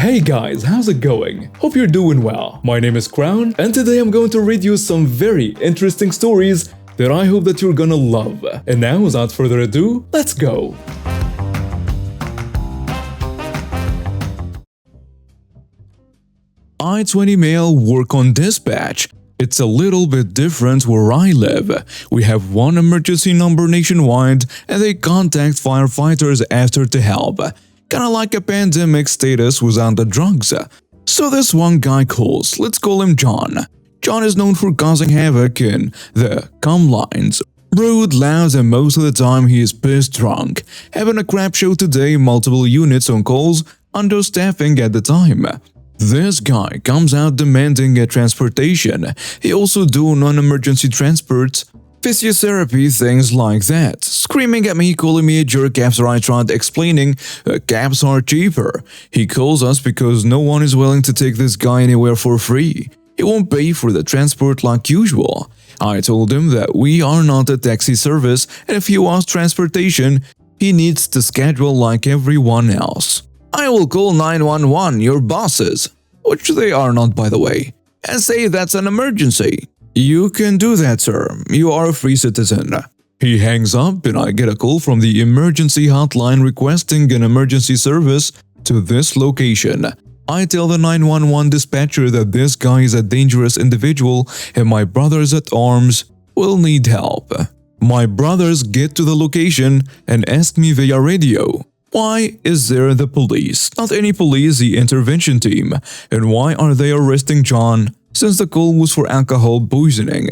Hey guys, how's it going? Hope you're doing well. My name is Crown, and today I'm going to read you some very interesting stories that I hope that you're gonna love. And now, without further ado, let's go! I-20 male work on dispatch. It's a little bit different where I live. We have one emergency number nationwide and they contact firefighters after to help. Kinda like a pandemic status without the drugs. So this one guy calls, let's call him John. John is known for causing havoc in the comm lines. Rude, loud, and most of the time he is pissed drunk. Having a crap show today, multiple units on calls, understaffing at the time. This guy comes out demanding a transportation. He also do non-emergency transports, physiotherapy, things like that. Screaming at me, calling me a jerk after I tried explaining cabs are cheaper. He calls us because no one is willing to take this guy anywhere for free. He won't pay for the transport like usual. I told him that we are not a taxi service and if he wants transportation, he needs to schedule like everyone else. I will call 911, your bosses, which they are not by the way, and say that's an emergency. You can do that, sir. You are a free citizen. He hangs up and I get a call from the emergency hotline requesting an emergency service to this location. I tell the 911 dispatcher that this guy is a dangerous individual and my brothers at arms will need help. My brothers get to the location and ask me via radio, why is there the police? Not any police, the intervention team. And why are they arresting John since the call was for alcohol poisoning?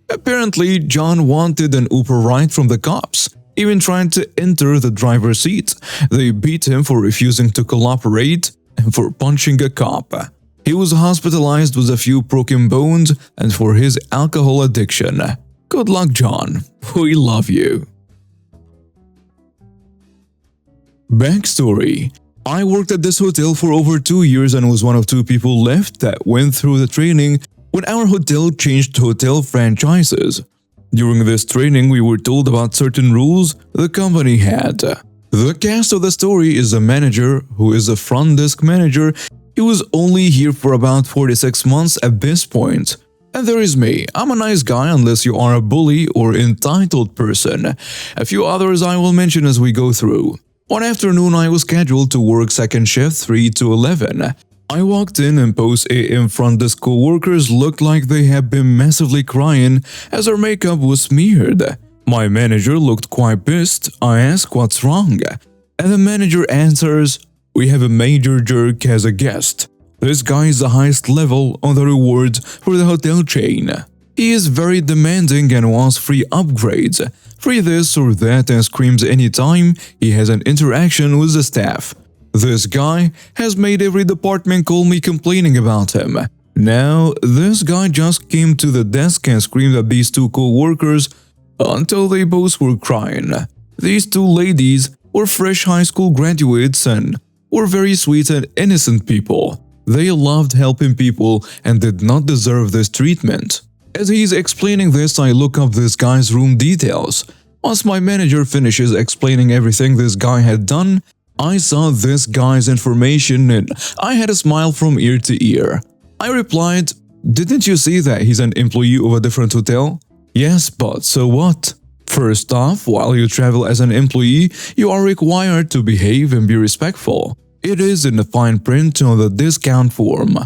Apparently, John wanted an Uber ride from the cops, even trying to enter the driver's seat. They beat him for refusing to cooperate and for punching a cop. He was hospitalized with a few broken bones and for his alcohol addiction. Good luck, John. We love you. Backstory: I worked at this hotel for over 2 years and was one of 2 people left that went through the training when our hotel changed hotel franchises. During this training, we were told about certain rules the company had. The cast of the story is a manager who is a front desk manager. He was only here for about 46 months at this point. And there is me. I'm a nice guy unless you are a bully or entitled person. A few others I will mention as we go through. One afternoon, I was scheduled to work second shift 3 to 11. I walked in and post AM front desk co-workers looked like they had been massively crying as their makeup was smeared. My manager looked quite pissed. I asked what's wrong, and the manager answers, we have a major jerk as a guest. This guy is the highest level on the rewards for the hotel chain. He is very demanding and wants free upgrades, free this or that, and screams anytime he has an interaction with the staff. This guy has made every department call me complaining about him. Now, this guy just came to the desk and screamed at these 2 co-workers until they both were crying. These 2 ladies were fresh high school graduates and were very sweet and innocent people. They loved helping people and did not deserve this treatment. As he's explaining this, I look up this guy's room details. Once my manager finishes explaining everything this guy had done, I saw this guy's information and I had a smile from ear to ear. I replied, didn't you see that he's an employee of a different hotel? Yes, but so what? First off, while you travel as an employee, you are required to behave and be respectful. It is in the fine print on the discount form.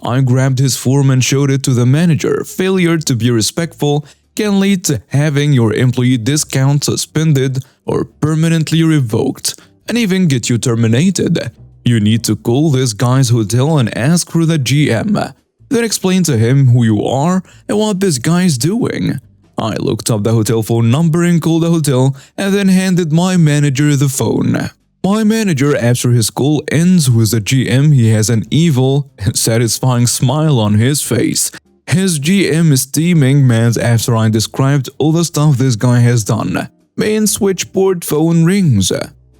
I grabbed his form and showed it to the manager. Failure to be respectful can lead to having your employee discount suspended or permanently revoked, and even get you terminated. You need to call this guy's hotel and ask for the GM. Then explain to him who you are and what this guy is doing. I looked up the hotel phone number and called the hotel and then handed my manager the phone. My manager, after his call ends with the GM, he has an evil and satisfying smile on his face. His GM is steaming mad after I described all the stuff this guy has done. Main switchboard phone rings.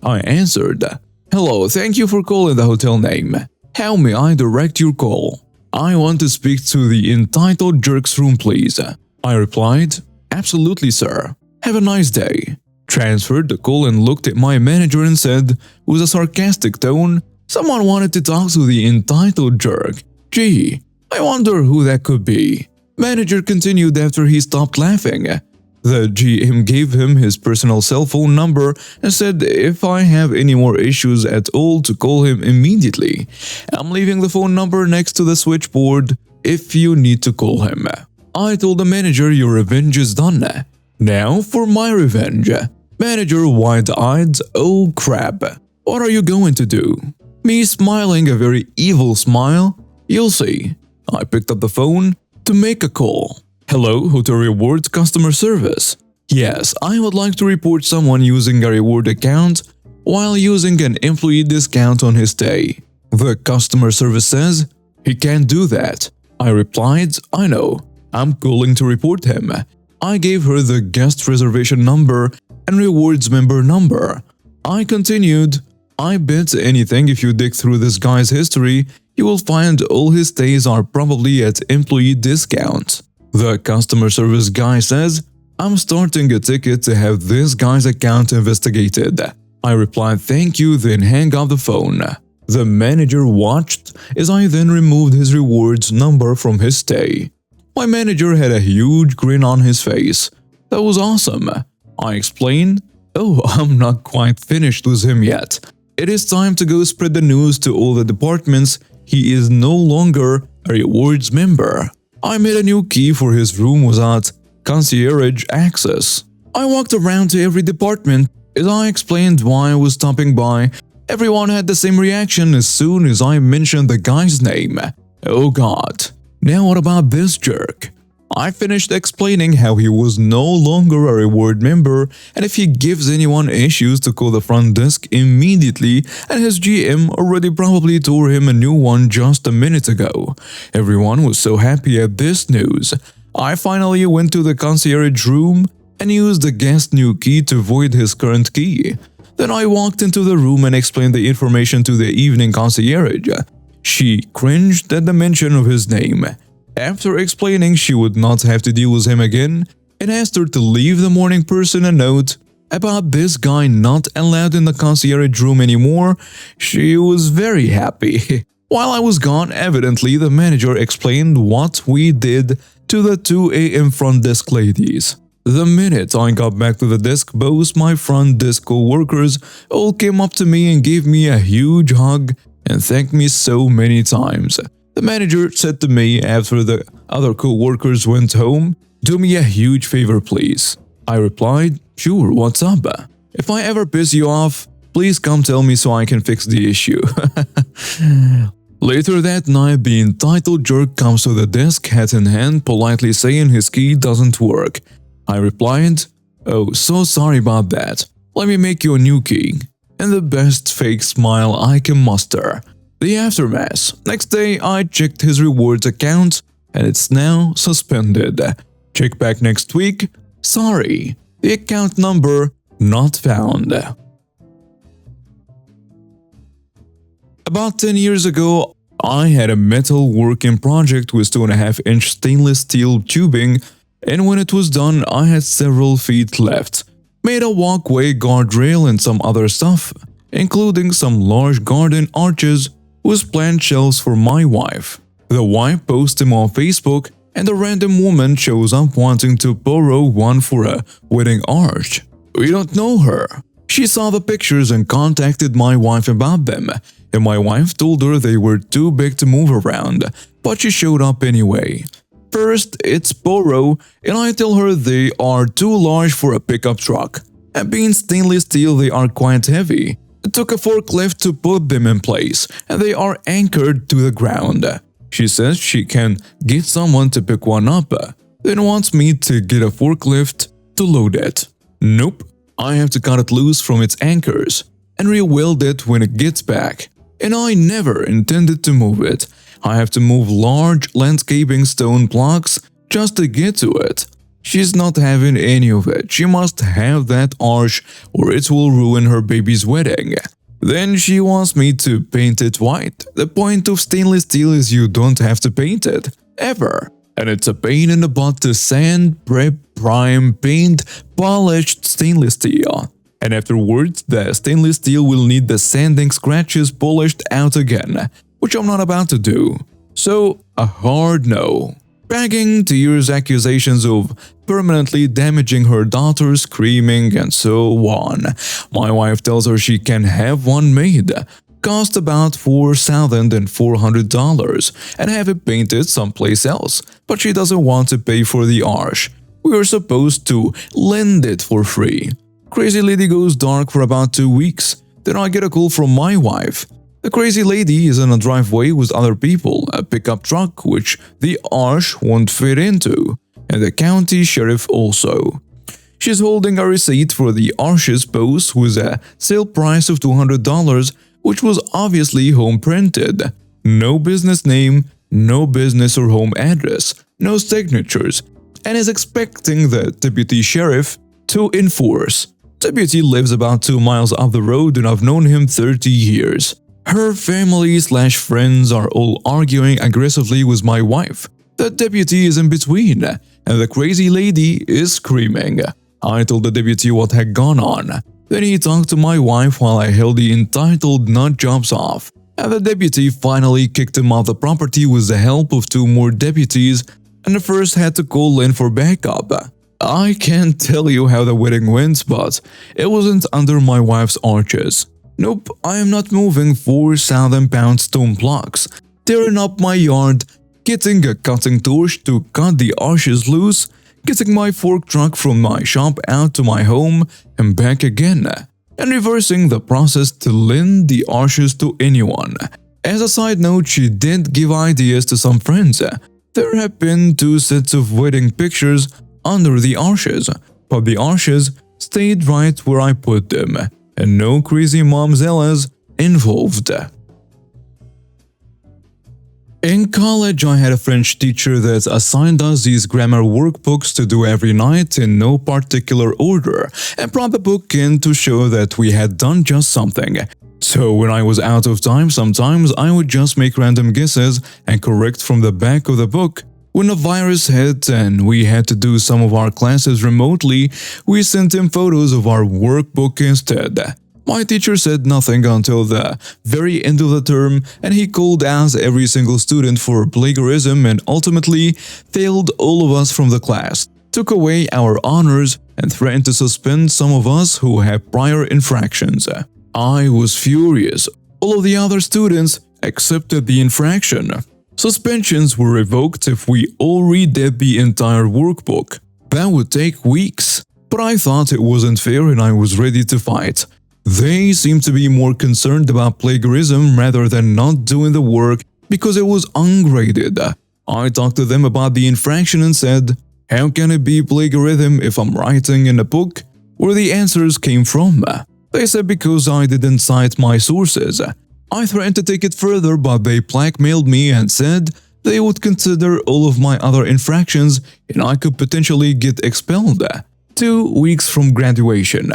I answered, hello, thank you for calling the hotel name. How may I direct your call? I want to speak to the entitled jerk's room, please. I replied, absolutely, sir. Have a nice day. Transferred the call and looked at my manager and said, with a sarcastic tone, Someone wanted to talk to the entitled jerk. Gee, I wonder who that could be. Manager continued after he stopped laughing. The GM gave him his personal cell phone number and said if I have any more issues at all to call him immediately. I'm leaving the phone number next to the switchboard if you need to call him. I told the manager your revenge is done. Now for my revenge. Manager wide-eyed, oh crap. What are you going to do? Me smiling a very evil smile. You'll see. I picked up the phone to make a call. Hello, Hotel Rewards customer service. Yes, I would like to report someone using a reward account while using an employee discount on his stay. The customer service says, he can't do that. I replied, I know. I'm calling to report him. I gave her the guest reservation number and rewards member number. I continued, I bet anything if you dig through this guy's history, you will find all his stays are probably at employee discount. The customer service guy says, I'm starting a ticket to have this guy's account investigated. I replied thank you, then hang up the phone. The manager watched as I then removed his rewards number from his stay. My manager had a huge grin on his face. That was awesome. I explained, oh, I'm not quite finished with him yet. It is time to go spread the news to all the departments. He is no longer a rewards member. I made a new key for his room without concierge access. I walked around to every department. As I explained why I was stopping by, everyone had the same reaction as soon as I mentioned the guy's name. Oh god. Now what about this jerk? I finished explaining how he was no longer a reward member and if he gives anyone issues to call the front desk immediately, and his GM already probably tore him a new one just a minute ago. Everyone was so happy at this news. I finally went to the concierge room and used the guest new key to void his current key. Then I walked into the room and explained the information to the evening concierge. She cringed at the mention of his name. After explaining she would not have to deal with him again, and asked her to leave the morning person a note about this guy not allowed in the concierge room anymore, she was very happy. While I was gone, evidently the manager explained what we did to the 2 a.m. front desk ladies. The minute I got back to the desk, both my front desk co-workers all came up to me and gave me a huge hug and thanked me so many times. The manager said to me after the other co-workers went home, do me a huge favor please. I replied, sure, what's up? If I ever piss you off, please come tell me so I can fix the issue. Later that night, the entitled jerk comes to the desk, hat in hand, politely saying his key doesn't work. I replied, oh, so sorry about that. Let me make you a new key. And the best fake smile I can muster. The aftermath. Next day, I checked his rewards account and it's now suspended. Check back next week. Sorry, the account number not found. About 10 years ago, I had a metal working project with 2.5-inch stainless steel tubing, and when it was done, I had several feet left. Made a walkway, guardrail, and some other stuff, including some large garden arches with plant shelves for my wife. The wife posts him on Facebook, and a random woman shows up wanting to borrow one for a wedding arch. We don't know her. She saw the pictures and contacted my wife about them, and my wife told her they were too big to move around, but she showed up anyway. First, it's borrow, and I tell her they are too large for a pickup truck. And being stainless steel, they are quite heavy. It took a forklift to put them in place, and they are anchored to the ground. She says she can get someone to pick one up, then wants me to get a forklift to load it. Nope, I have to cut it loose from its anchors and re-weld it when it gets back. And I never intended to move it. I have to move large landscaping stone blocks just to get to it. She's not having any of it. She must have that arch or it will ruin her baby's wedding. Then she wants me to paint it white. The point of stainless steel is you don't have to paint it, ever. And it's a pain in the butt to sand, prep, prime, paint, polished stainless steel. and afterwards the stainless steel will need the sanding scratches polished out again, which I'm not about to do. So, a hard no. Begging, tears, accusations of permanently damaging her daughter, screaming, and so on. My wife tells her she can have one made. Cost about $4,400 and have it painted someplace else, but she doesn't want to pay for the arch. We are supposed to lend it for free. Crazy lady goes dark for about 2 weeks. Then I get a call from my wife. The crazy lady is in a driveway with other people, a pickup truck which the arch won't fit into, and the county sheriff also. She's holding a receipt for the arch's post with a sale price of $200, which was obviously home printed. No business name, no business or home address, no signatures, and is expecting the deputy sheriff to enforce. Deputy lives about 2 miles up the road and I've known him 30 years. Her family/friends are all arguing aggressively with my wife. The deputy is in between, and the crazy lady is screaming. I told the deputy what had gone on. Then he talked to my wife while I held the entitled nut jobs off, and the deputy finally kicked him off the property with the help of 2 more deputies, and the first had to call in for backup. I can't tell you how the wedding went, but it wasn't under my wife's arches. Nope, I am not moving 4,000-pound stone blocks, tearing up my yard, getting a cutting torch to cut the arches loose, getting my fork truck from my shop out to my home and back again, and reversing the process to lend the arches to anyone. As a side note, she did give ideas to some friends. There have been 2 sets of wedding pictures under the arches, but the arches stayed right where I put them, and no crazy momzellas involved. In college, I had a French teacher that assigned us these grammar workbooks to do every night in no particular order, and brought the book in to show that we had done just something. So when I was out of time, sometimes I would just make random guesses and correct from the back of the book. When the virus hit and we had to do some of our classes remotely, we sent him photos of our workbook instead. My teacher said nothing until the very end of the term, and he called out every single student for plagiarism and ultimately failed all of us from the class, took away our honors, and threatened to suspend some of us who had prior infractions. I was furious. All of the other students accepted the infraction. Suspensions were revoked if we all redid the entire workbook. That would take weeks, but I thought it wasn't fair and I was ready to fight. They seemed to be more concerned about plagiarism rather than not doing the work because it was ungraded. I talked to them about the infraction and said, "How can it be plagiarism if I'm writing in a book where the answers came from?" They said because I didn't cite my sources. I threatened to take it further, but they blackmailed me and said they would consider all of my other infractions and I could potentially get expelled. 2 weeks from graduation.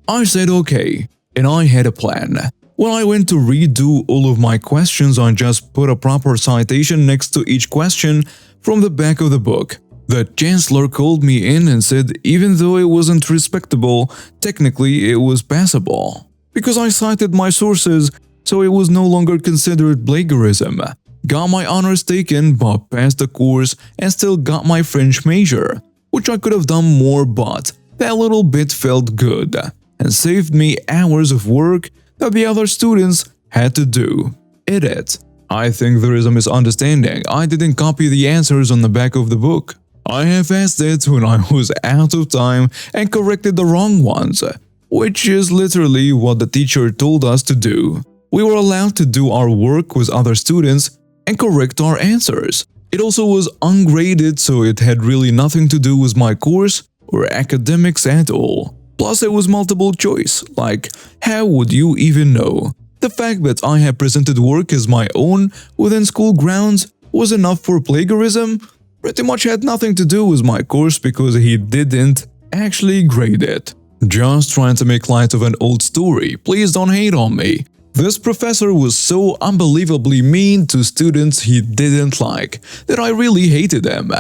I said okay, and I had a plan. When I went to redo all of my questions, I just put a proper citation next to each question from the back of the book. The chancellor called me in and said even though it wasn't respectable, technically it was passable. Because I cited my sources, so it was no longer considered plagiarism. Got my honors taken, but passed the course and still got my French major, which I could have done more, but that little bit felt good and saved me hours of work that the other students had to do. Edit. I think there is a misunderstanding. I didn't copy the answers on the back of the book. I half-assed it when I was out of time and corrected the wrong ones, which is literally what the teacher told us to do. We were allowed to do our work with other students and correct our answers. It also was ungraded, so it had really nothing to do with my course or academics at all. Plus it was multiple choice, like how would you even know? The fact that I had presented work as my own within school grounds was enough for plagiarism. Pretty much had nothing to do with my course because he didn't actually grade it. Just trying to make light of an old story, please don't hate on me. This professor was so unbelievably mean to students he didn't like that I really hated him.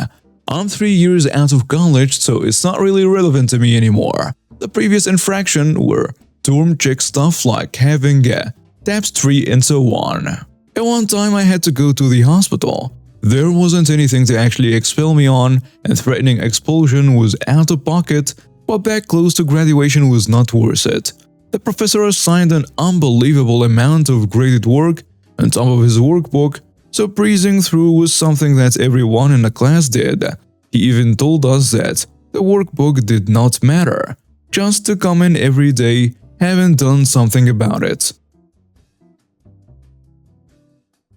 I'm 3 years out of college, so it's not really relevant to me anymore. The previous infraction were term check stuff like having a tapestry and so on. At one time I had to go to the hospital. There wasn't anything to actually expel me on, and threatening expulsion was out of pocket, but back close to graduation was not worth it. The professor assigned an unbelievable amount of graded work on top of his workbook, so breezing through was something that everyone in the class did. He even told us that the workbook did not matter, just to come in every day having done something about it.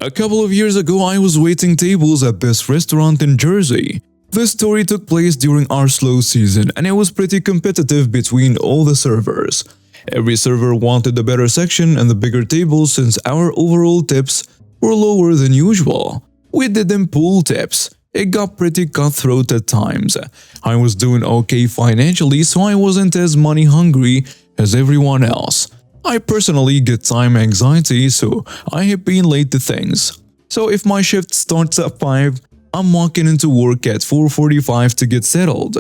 A couple of years ago, I was waiting tables at this restaurant in Jersey. This story took place during our slow season, and it was pretty competitive between all the servers. Every server wanted the better section and the bigger table since our overall tips were lower than usual. We didn't pool tips. It got pretty cutthroat at times. I was doing okay financially, so I wasn't as money hungry as everyone else. I personally get time anxiety, so I have been late to things. So if my shift starts at 5, I'm walking into work at 4:45 to get settled,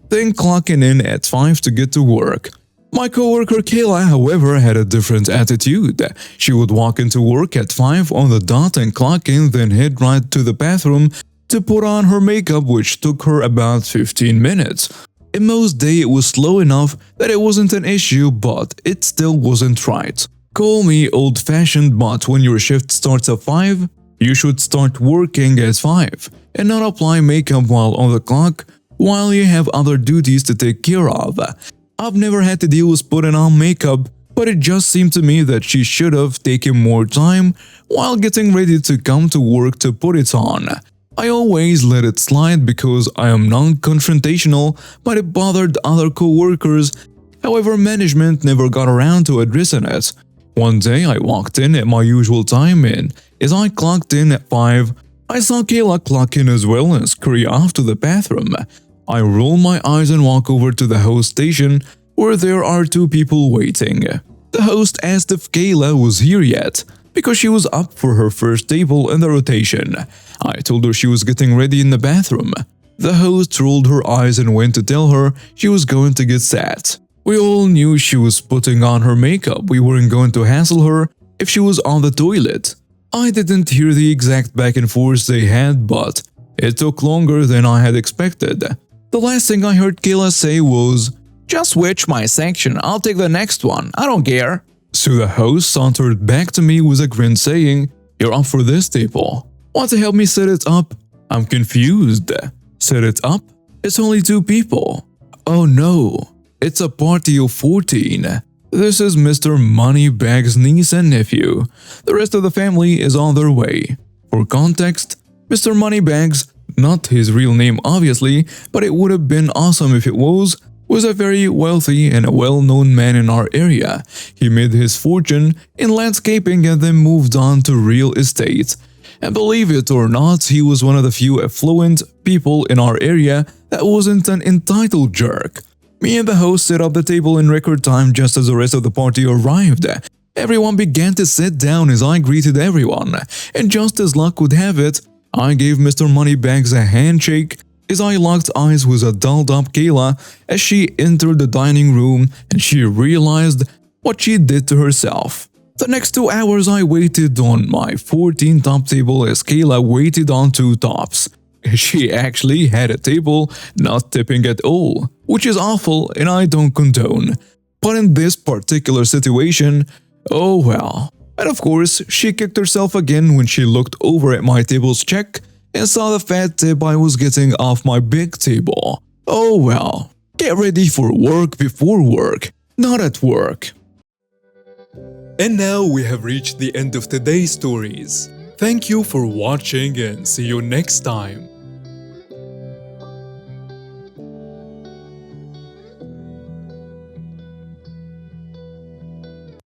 then clocking in at 5 to get to work. My coworker Kayla, however, had a different attitude. She would walk into work at 5 on the dot and clock in, then head right to the bathroom to put on her makeup, which took her about 15 minutes. In most days it was slow enough that it wasn't an issue, but it still wasn't right. Call me old-fashioned, but when your shift starts at 5, you should start working at 5 and not apply makeup while on the clock while you have other duties to take care of. I've never had to deal with putting on makeup, but it just seemed to me that she should have taken more time while getting ready to come to work to put it on. I always let it slide because I am non-confrontational, but it bothered other co-workers. However, management never got around to addressing it. One day I walked in at my usual time, and as I clocked in at 5, I saw Kayla clock in as well and scurry off to the bathroom. I roll my eyes and walk over to the host station, where there are 2 people waiting. The host asked if Kayla was here yet, because she was up for her first table in the rotation. I told her she was getting ready in the bathroom. The host rolled her eyes and went to tell her she was going to get sat. We all knew she was putting on her makeup. We weren't going to hassle her if she was on the toilet. I didn't hear the exact back and forth they had, but it took longer than I had expected. The last thing I heard Kayla say was, "Just switch my section, I'll take the next one, I don't care." So the host sauntered back to me with a grin saying, "You're up for this table. Want to help me set it up?" I'm confused. Set it up? It's only 2 people. Oh no, it's a party of 14. This is Mr. Moneybags' niece and nephew. The rest of the family is on their way. For context, Mr. Moneybags, not his real name obviously, but it would have been awesome if it was a very wealthy and a well-known man in our area. He made his fortune in landscaping and then moved on to real estate. And believe it or not, he was one of the few affluent people in our area that wasn't an entitled jerk. Me and the host set up the table in record time just as the rest of the party arrived. Everyone began to sit down as I greeted everyone, and just as luck would have it, I gave Mr. Moneybags a handshake as I locked eyes with a dolled-up Kayla as she entered the dining room and she realized what she did to herself. The next 2 hours I waited on my 14 top table as Kayla waited on 2 tops. She actually had a table not tipping at all, which is awful and I don't condone. But in this particular situation, oh well. And of course, she kicked herself again when she looked over at my table's check and saw the fat tip I was getting off my big table. Oh well. Get ready for work before work, not at work. And now we have reached the end of today's stories. Thank you for watching and see you next time.